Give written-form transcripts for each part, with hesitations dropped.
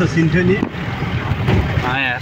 कस्तो सिन थियो नि यार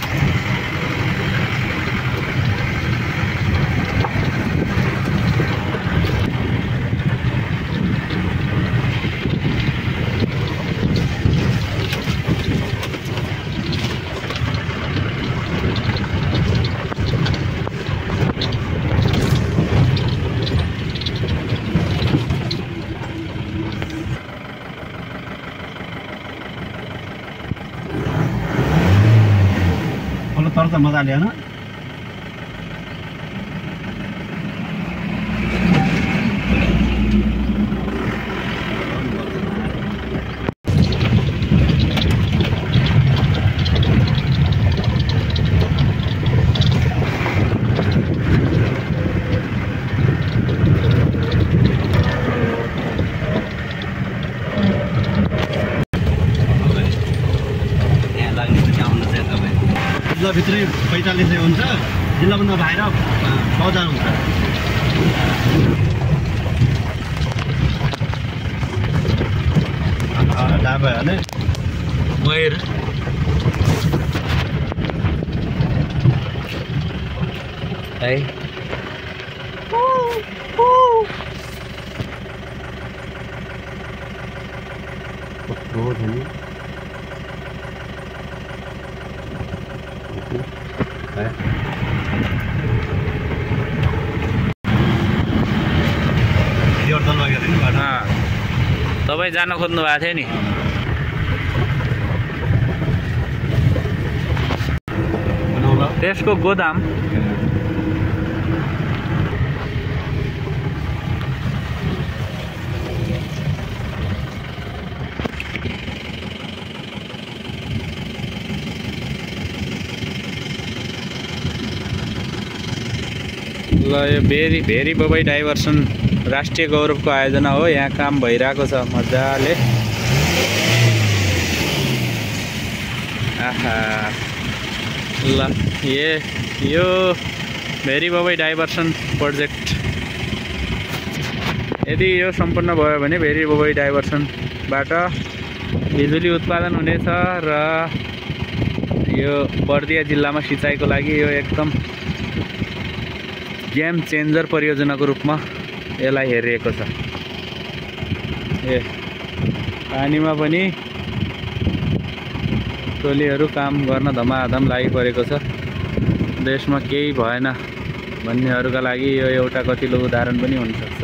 तर त मजा ल्याएन जिल्लाभित्रै 45 हुन्छ जिल्लाभन्दा बाहिर 1000 हुन्छ डाबा हाले मयूर है तपाईँ जान खोज्नु भएको थियो नि त्यसको गोदाम ल यो भेरी बबाई डाइभर्सन राष्ट्रिय गौरवको आयोजना हो। यहाँ काम भइरहेको छ मजाले। आहा ल यो भेरी बबाई डाइभर्सन प्रोजेक्ट यदि यो सम्पन्न भयो भने भेरी बबाई डाइभर्सनबाट बिजुली उत्पादन हुनेछ र यो बर्दिया जिल्लामा सिँचाइको लागि यो एकदम गेम चेन्जर परियोजनाको रूपमा यसलाई हेरिएको छ। पानीमा पनि टोलीहरू काम गर्न धमाधम लागिपरेको छ। देशमा केही भएन भन्नेहरूका लागि यो एउटा कतिलो उदाहरण पनि हुन सक्छ।